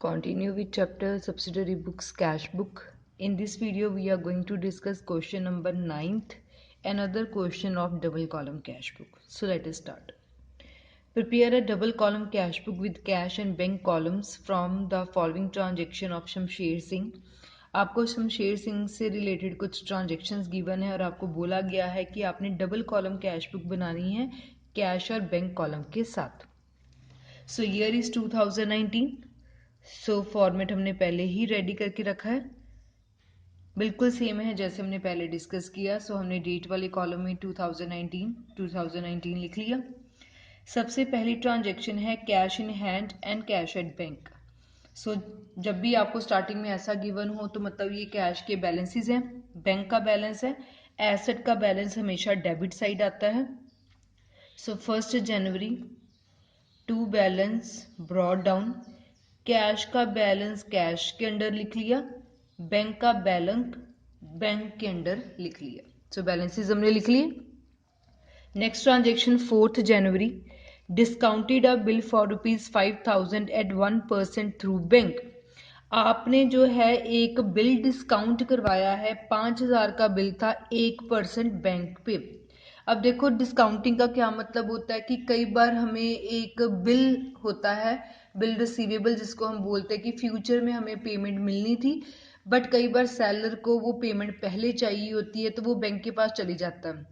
Continue with chapter subsidiary books cash book. In this video we are going to discuss question number 9th, another question of double column cash book. So let us start. Prepare a double column cash book with cash and bank columns from the following transaction of Shamsher Singh. आपको शमशेर सिंह से related कुछ transactions given है और आपको बोला गया है कि आपने डबल कॉलम कैश बुक बनानी है कैश और बैंक कॉलम के साथ. सो ईयर इज 2019. सो फॉर्मेट हमने पहले ही रेडी करके रखा है, बिल्कुल सेम है जैसे हमने पहले डिस्कस किया. सो हमने डेट वाले कॉलम में 2019 लिख लिया. सबसे पहली ट्रांजैक्शन है cash in hand and cash at bank. So जब भी आपको स्टार्टिंग में ऐसा गिवन हो तो मतलब ये कैश के बैलेंसेस हैं, बैंक का बैलेंस है, एसेट का बैलेंस हमेशा डेबिट साइड आता है. So 1 January to balance brought down. Cash का बैलेंस कैश के अंडर लिख लिया, बैंक का बैलेंस बैंक के अंडर लिख लिया. सो बैलेंसेस हमने लिख लिए. Next transaction 4 January discounted a bill for ₹5,000 at 1% through bank. आपने जो है एक बिल डिस्काउंट करवाया है, 5,000 का बिल था, 1% बैंक पे. अब देखो डिस्काउंटिंग का क्या मतलब होता है कि कई बार हमें एक बिल होता है, बिल रिसीवेबल जिसको हम बोलते हैं कि फ्यूचर में हमें पेमेंट मिलनी थी, बट कई बार सेलर को वो पेमेंट पहले चाहिए होती है तो वो बैंक के पास चली जाता है,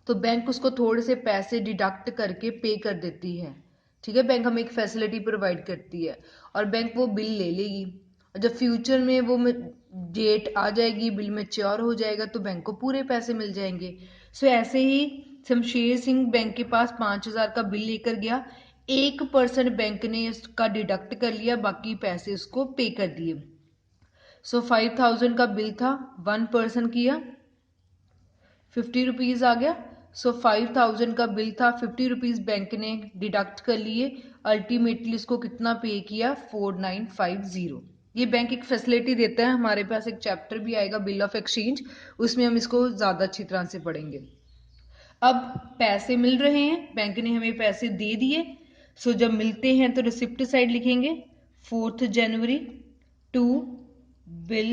तो बैंक उसको थोड़े से पैसे डिडक्ट करके पे कर देती है. ठीक है, बैंक हमें एक फैसिलिटी प्रोवाइड करती है और बैंक वो बिल ले लेगी. जब फ्यूचर में वो डेट आ जाएगी, बिल मैच्योर हो जाएगा तो बैंक को पूरे पैसे मिल जाएंगे. सो ऐसे ही शमशेर सिंह बैंक के पास 5,000 का बिल लेकर गया, 1% बैंक ने इसका डिडक्ट कर लिया, बाकी पैसे उसको पे कर दिए. सो 5,000 का बिल था, 1% किया, 50 रुपीज़ आ गया. सो 5,000 का बिल था, 50 रुपीज़ बैंक ने डिडक्ट कर लिए, अल्टीमेटली इसको कितना पे किया, 4950. ये बैंक एक फैसिलिटी देता है, हमारे पास एक चैप्टर भी आएगा बिल ऑफ एक्सचेंज, उसमें हम इसको ज़्यादा अच्छी तरह से पढ़ेंगे. अब पैसे मिल रहे हैं, बैंक ने हमें पैसे दे दिए. सो जब मिलते हैं तो रिसिप्ट साइड लिखेंगे 4 जनवरी टू बिल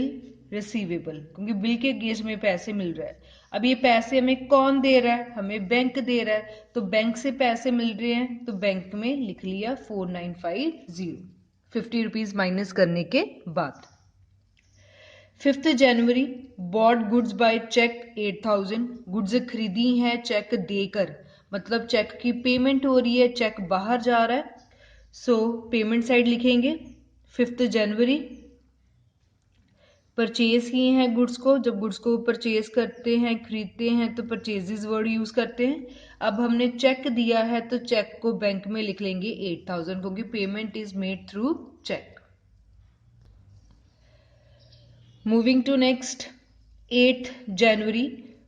रिसीवेबल, क्योंकि बिल के अगेंस्ट में पैसे मिल रहा है. अब ये पैसे हमें कौन दे रहा है, हमें बैंक दे रहा है, तो बैंक से पैसे मिल रहे हैं तो बैंक में लिख लिया 4950, 50 रुपीज माइनस करने के बाद. 5 January bought goods by cheque 8,000. Goods खरीदी हैं चेक देकर, मतलब चेक की पेमेंट हो रही है, चेक बाहर जा रहा है. सो पेमेंट साइड लिखेंगे 5 जनवरी. परचेज किए हैं गुड्स को, जब गुड्स को परचेज करते हैं, खरीदते हैं तो परचेजेस वर्ड यूज करते हैं. अब हमने चेक दिया है तो चेक को बैंक में लिख लेंगे 8,000, क्योंकि payment is made through cheque. Moving to next 8 January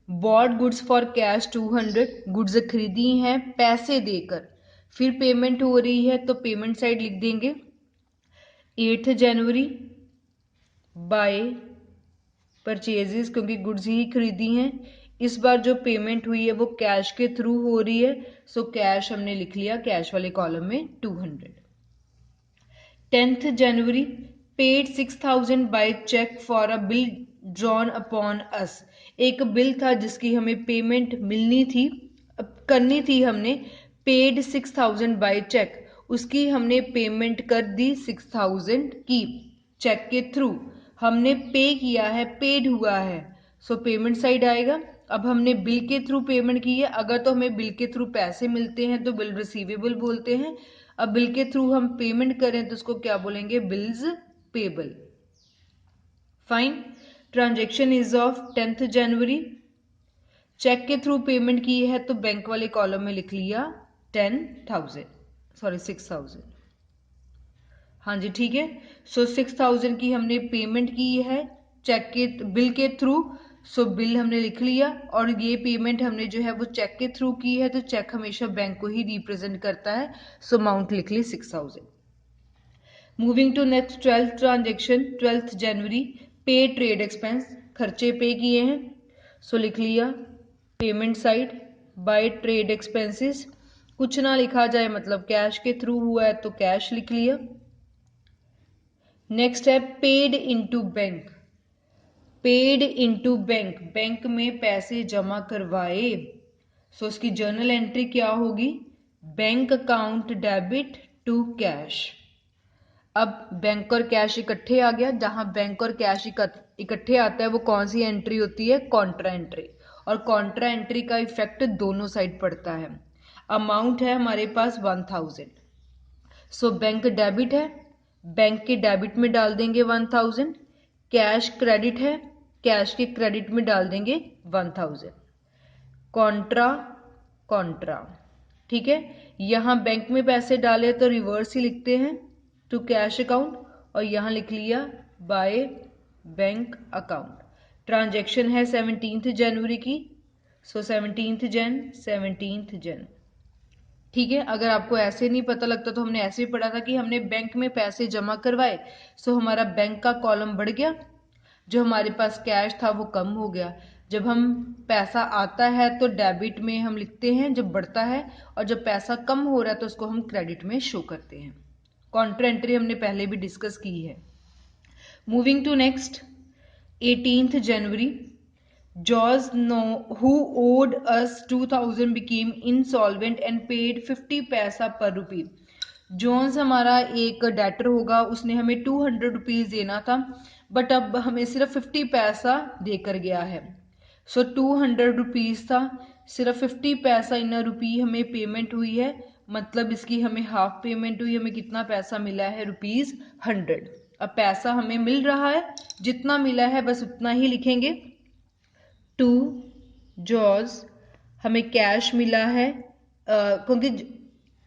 bought goods for cash 200. Goods खरीदी हैं पैसे देकर, फिर पेमेंट हो रही है तो पेमेंट साइड लिख देंगे 8 जनवरी बाय परचेजेस, क्योंकि गुड्स ही खरीदी हैं. इस बार जो पेमेंट हुई है वो कैश के थ्रू हो रही है, सो कैश हमने लिख लिया कैश वाले कॉलम में 200. 10 January paid 6,000 by cheque for a bill drawn upon us. एक बिल था जिसकी हमें पेमेंट मिलनी थी, करनी थी हमने, पेड 6,000 बाय चेक, उसकी हमने पेमेंट कर दी 6,000 की चेक के थ्रू. हमने पे किया है, पेड हुआ है, सो पेमेंट साइड आएगा. अब हमने बिल के थ्रू पेमेंट की है, अगर तो हमें बिल के थ्रू पैसे मिलते हैं तो बिल रिसीवेबल बोलते हैं. अब बिल के थ्रू हम पेमेंट करें तो उसको क्या बोलेंगे, bills payable. Fine. Transaction is of 10 January. Cheque के थ्रू पेमेंट की है तो बैंक वाले कॉलम में लिख लिया 10,000, सॉरी 6,000. हाँ जी ठीक है. सो 6,000 की हमने पेमेंट की है चेक के बिल के थ्रू, सो बिल हमने लिख लिया, और ये पेमेंट हमने जो है वो चेक के थ्रू की है, तो चेक हमेशा बैंक को ही रिप्रेजेंट करता है, सो अमाउंट लिख ली 6,000. Moving to next 12th transaction 12 January पे ट्रेड एक्सपेंस, खर्चे पे किए हैं, सो लिख लिया payment side by trade expenses. कुछ ना लिखा जाए, मतलब कैश के थ्रू हुआ है तो कैश लिख लिया. नेक्स्ट है paid into bank. Paid into bank, bank में पैसे जमा करवाए। सो इसकी जर्नल एंट्री क्या होगी? Bank account debit to cash. अब बैंक और कैश इकट्ठे आ गया। जहां बैंक और कैश इकट्ठे आता है वो कौन सी एंट्री होती है? Contra entry. और कॉन्ट्रा एंट्री का इफेक्ट दोनों साइड पड़ता है। अमाउंट है हमारे पास 1000। सो बैंक डेबिट है, बैंक के डेबिट में डाल देंगे 1000। कैश क्रेडिट है, कैश के क्रेडिट में डाल देंगे 1000। कॉन्ट्रा कॉन्ट्रा, ठीक है। यहां बैंक में पैसे डाले तो रिवर्स ही लिखते हैं टू कैश अकाउंट, और यहां लिख लिया बाय बैंक अकाउंट। ट्रांजैक्शन है 17 जनवरी की। सो 17 जन, ठीक है। अगर आपको ऐसे नहीं पता लगता तो हमने ऐसे ही पढ़ा था कि हमने बैंक में पैसे जमा करवाए, सो हमारा बैंक का कॉलम बढ़ गया, जो हमारे पास कैश था वो कम हो गया। जब हम पैसा आता है तो डेबिट में हम लिखते हैं जब बढ़ता है, और जब पैसा कम हो रहा है तो उसको हम क्रेडिट में शो करते हैं। कॉन्ट्रा एंट्री हमने पहले भी डिस्कस की है। Moving to next, 18 January, Jaws who owed us 2000 became insolvent and paid 50 पैसा पर रुपी। जॉन्स हमारा एक डेटर होगा, उसने हमें 200 रुपीज देना था, बट अब हमें सिर्फ 50 पैसा देकर गया है। सो 200 रुपीज था, सिर्फ 50 पैसा इन रुपी हमें पेमेंट हुई है, मतलब इसकी हमें हाफ पेमेंट हुई। हमें कितना पैसा मिला है? ₹100। अब पैसा हमें मिल रहा है, जितना मिला है बस उतना ही लिखेंगे। टू जॉज, हमें कैश मिला है, क्योंकि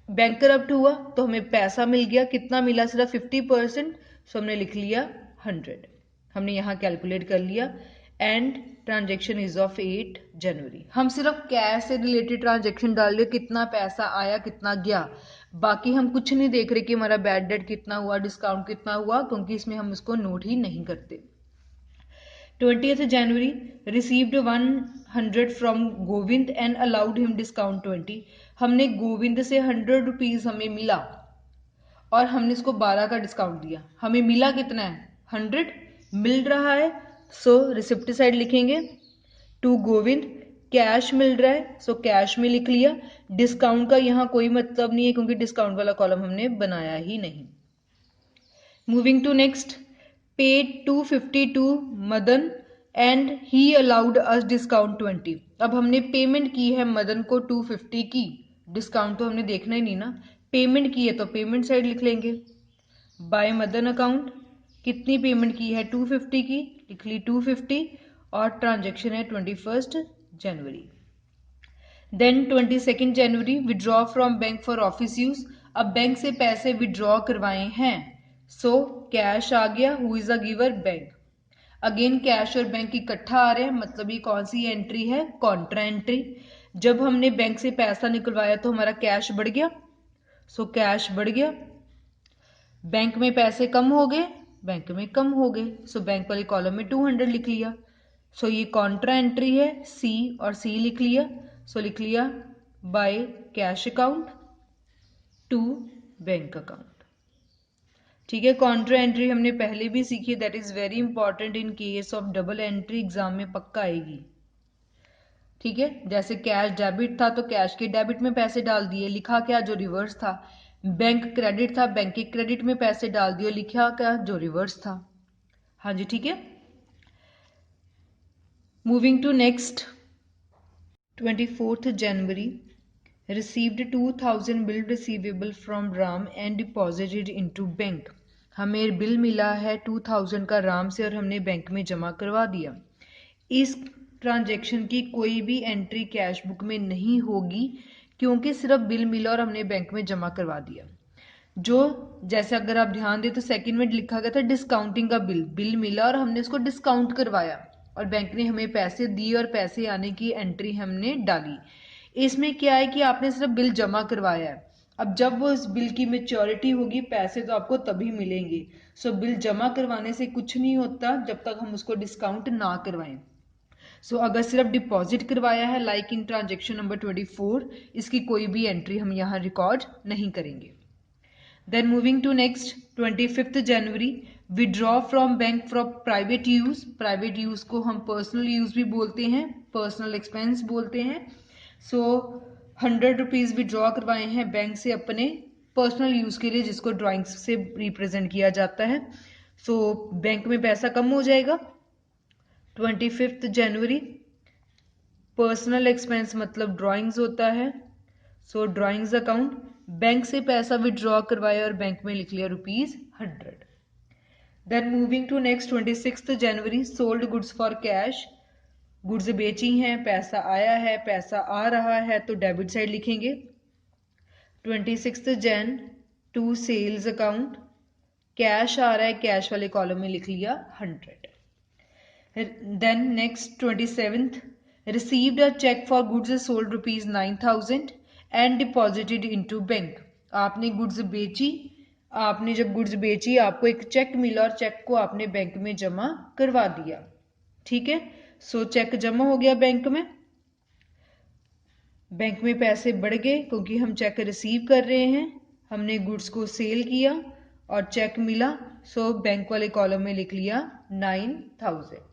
बैंक करप्ट हुआ तो हमें पैसा मिल गया। कितना मिला? सिर्फ 50%। सो हमने लिख लिया 100। हमने यहाँ कैलकुलेट कर लिया। एंड ट्रांजेक्शन इज ऑफ 8 जनवरी। हम सिर्फ कैश से रिलेटेड ट्रांजेक्शन डाल रहे, कितना पैसा आया कितना गया, बाकी हम कुछ नहीं देख रहे कि हमारा बैड डेट कितना हुआ, डिस्काउंट कितना हुआ, क्योंकि इसमें हम उसको नोट ही नहीं करते। 20th January, received 100 from Govind and allowed him discount 20। हमने गोविंद से 100 रुपीज हमें मिला और हमने इसको 12 का डिस्काउंट दिया। हमें मिला कितना है? 100 मिल रहा है, सो रिसिप्ट साइड लिखेंगे। टू गोविंद, कैश मिल रहा है, सो कैश में लिख लिया। डिस्काउंट का यहाँ कोई मतलब नहीं है क्योंकि डिस्काउंट वाला कॉलम हमने बनाया ही नहीं। Moving to next, paid 250 to Madan and he allowed us discount 20। अब हमने पेमेंट की है मदन को 250 की, डिस्काउंट तो हमने देखना ही नहीं ना, पेमेंट की है तो पेमेंट साइड लिख लेंगे। बाय मदन अकाउंट, कितनी पेमेंट की है? 250 की, लिख ली 250, और ट्रांजेक्शन है 21 January. Then 22 January, withdraw from bank for office use. अब बैंक से पैसे विड्रॉ करवाए हैं, सो कैश आ गया। Who is a giver? Bank. Again cash और बैंक इकट्ठा आ रहे हैं, मतलब ये कौन सी एंट्री है? Contra entry. जब हमने बैंक से पैसा निकलवाया तो हमारा कैश बढ़ गया, सो कैश बढ़ गया। बैंक में पैसे कम हो गए, बैंक में कम हो गए, सो बैंक वाले कॉलम में 200 लिख लिया। सो ये कॉन्ट्रा एंट्री है, सी और सी लिख लिया। सो लिख लिया by cash account to bank account. ठीक है। कॉन्ट्रा एंट्री हमने पहले भी सीखी, that is very important in case of double entry, exam में पक्का आएगी। ठीक है। जैसे कैश डेबिट था तो कैश के डेबिट में पैसे डाल दिए, लिखा क्या? जो रिवर्स था। बैंक क्रेडिट था, बैंक के क्रेडिट में पैसे डाल दिए, लिखा क्या? जो रिवर्स था। हाँ जी, ठीक है। Moving to next, 24 January, received 2000 bill receivable from Ram and deposited into bank. हमें बिल मिला है 2000 का राम से और हमने बैंक में जमा करवा दिया। इस ट्रांजैक्शन की कोई भी एंट्री कैश बुक में नहीं होगी क्योंकि सिर्फ बिल मिला और हमने बैंक में जमा करवा दिया। जो जैसे अगर आप ध्यान दें तो सेकंड में लिखा गया था डिस्काउंटिंग का बिल, बिल मिला और हमने उसको डिस्काउंट करवाया और बैंक ने हमें पैसे दिए और पैसे आने की एंट्री हमने डाली। इसमें क्या है कि आपने सिर्फ बिल जमा करवाया है। अब जब वो इस बिल की मैच्योरिटी होगी पैसे तो आपको तभी मिलेंगे। सो बिल जमा करवाने से कुछ नहीं होता जब तक हम उसको डिस्काउंट ना करवाएं। सो अगर सिर्फ डिपॉजिट करवाया है लाइक इन ट्रांजेक्शन नंबर 24, इसकी कोई भी एंट्री हम यहाँ रिकॉर्ड नहीं करेंगे। Then moving to next, 25 January, withdraw from bank for private use, private use को हम पर्सनल यूज भी बोलते हैं, पर्सनल एक्सपेंस बोलते हैं। सो 100 रुपीज विड्रॉ करवाए हैं बैंक से अपने पर्सनल यूज के लिए, जिसको ड्राइंग्स से रिप्रेजेंट किया जाता है। सो बैंक में पैसा कम हो जाएगा। 25 जनवरी, पर्सनल एक्सपेंस मतलब ड्राइंग्स होता है। सो ड्राइंग्स अकाउंट, बैंक से पैसा विड्रॉ करवाया और बैंक में लिख लिया ₹100। Then moving to next 26 January, sold goods for cash, goods बेची हैं, पैसा आया है, पैसा आ रहा है तो डेबिट साइड लिखेंगे। 26 Jan to sales account, cash आ रहा है, कैश वाले कॉलम में लिख लिया 100। Then next 27th, received a cheque for goods sold ₹9,000 and deposited into bank. आपने गुड्स बेची, आपने जब गुड्स बेची आपको एक चेक मिला और चेक को आपने बैंक में जमा करवा दिया। ठीक है, सो चेक जमा हो गया बैंक में, बैंक में पैसे बढ़ गए क्योंकि हम चेक रिसीव कर रहे हैं, हमने गुड्स को सेल किया और चेक मिला। सो बैंक वाले कॉलम में लिख लिया 9,000।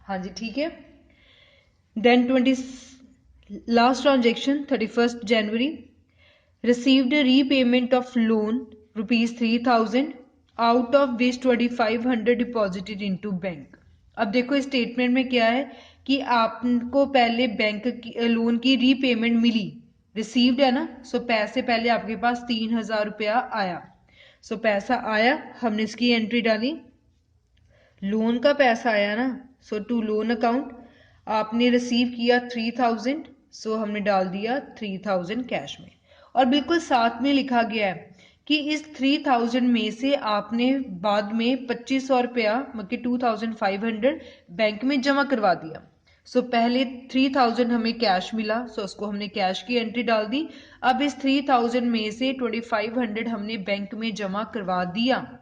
हाँ जी, ठीक है। Then last transaction 31 January, received repayment of loan ₹3,000 out of which 2,500 deposited into bank. अब देखो इस स्टेटमेंट में क्या है कि आपको पहले बैंक की लोन की रीपेमेंट मिली, रिसीव्ड है ना, सो पैसे पहले आपके पास 3,000 रुपया आया। सो पैसा आया, हमने इसकी एंट्री डाली, लोन का पैसा आया ना, सो टू लोन अकाउंट, आपने रिसीव किया 3,000, सो हमने डाल दिया 3,000 कैश में। और बिल्कुल साथ में लिखा गया है कि इस 3,000 में से आपने बाद में 2,500 रुपया मतलब 2,500 बैंक में जमा करवा दिया। सो पहले 3,000 हमें कैश मिला, सो उसको हमने कैश की एंट्री डाल दी। अब इस 3,000 में से 2,500 हमने बैंक में जमा करवा दिया।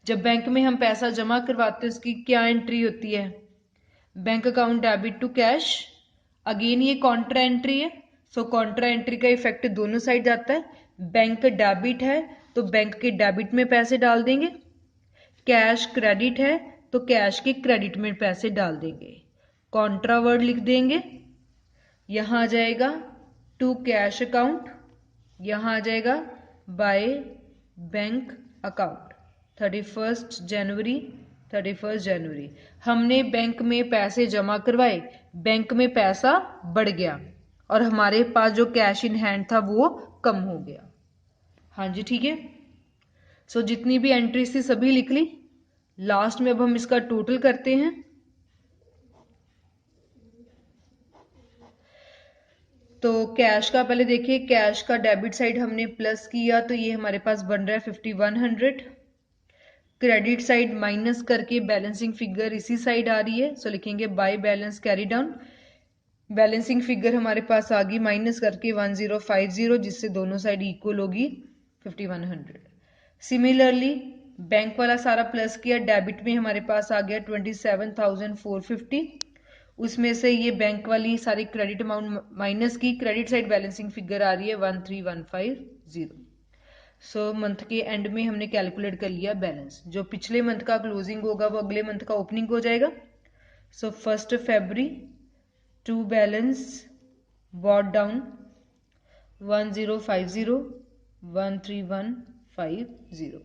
जब बैंक में हम पैसा जमा करवाते हैं उसकी क्या एंट्री होती है? Bank account debit to cash. Again ये कॉन्ट्रा एंट्री है, सो कॉन्ट्रा एंट्री का इफेक्ट दोनों साइड जाता है। बैंक डेबिट है तो बैंक के डेबिट में पैसे डाल देंगे, कैश क्रेडिट है तो कैश के क्रेडिट में पैसे डाल देंगे। कॉन्ट्रा वर्ड लिख देंगे, यहां आ जाएगा टू कैश अकाउंट, यहां आ जाएगा बाय बैंक अकाउंट। 31 जनवरी हमने बैंक में पैसे जमा करवाए, बैंक में पैसा बढ़ गया और हमारे पास जो कैश इन हैंड था वो कम हो गया। हाँ जी, ठीक है। सो जितनी भी एंट्रीज थी सभी लिख ली। लास्ट में अब हम इसका टोटल करते हैं। तो कैश का पहले देखिए, कैश का डेबिट साइड हमने प्लस किया तो ये हमारे पास बन रहा है 5,100। क्रेडिट साइड माइनस करके बैलेंसिंग फिगर इसी साइड आ रही है, सो लिखेंगे by balance carry down. Balancing figure हमारे पास आ गई माइनस करके 1050, जिससे दोनों साइड इक्वल होगी 5,100। सिमिलरली बैंक वाला सारा प्लस किया, डेबिट में हमारे पास आ गया 27,450, उसमें से ये बैंक वाली सारी क्रेडिट अमाउंट माइनस की, क्रेडिट साइड बैलेंसिंग फिगर आ रही है 13,150। सो मंथ के एंड में हमने कैलकुलेट कर लिया बैलेंस, जो पिछले मंथ का क्लोजिंग होगा वो अगले मंथ का ओपनिंग हो जाएगा। So 1 February to balance bought down 1050 13150।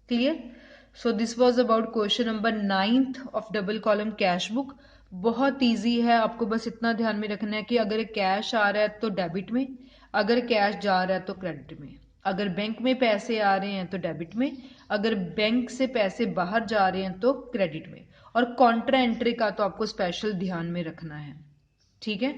Clear? So this was about question number 9th of double column cash book. बहुत इजी है, आपको बस इतना ध्यान में रखना है कि अगर कैश आ रहा है तो डेबिट में, अगर कैश जा रहा है तो क्रेडिट में, अगर बैंक में पैसे आ रहे हैं तो डेबिट में, अगर बैंक से पैसे बाहर जा रहे हैं तो क्रेडिट में। और कॉन्ट्रा एंट्री का तो आपको स्पेशल ध्यान में रखना है, ठीक है।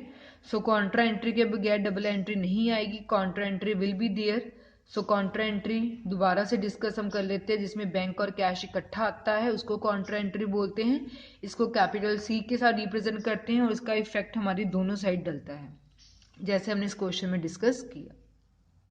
सो कॉन्ट्रा एंट्री के बगैर डबल एंट्री नहीं आएगी, contra entry will be there. So contra entry दोबारा से डिस्कस हम कर लेते हैं, जिसमें बैंक और कैश इकट्ठा आता है उसको कॉन्ट्रा एंट्री बोलते हैं। इसको कैपिटल C के साथ रिप्रेजेंट करते हैं और इसका इफेक्ट हमारी दोनों साइड डलता है, जैसे हमने इस क्वेश्चन में डिस्कस किया।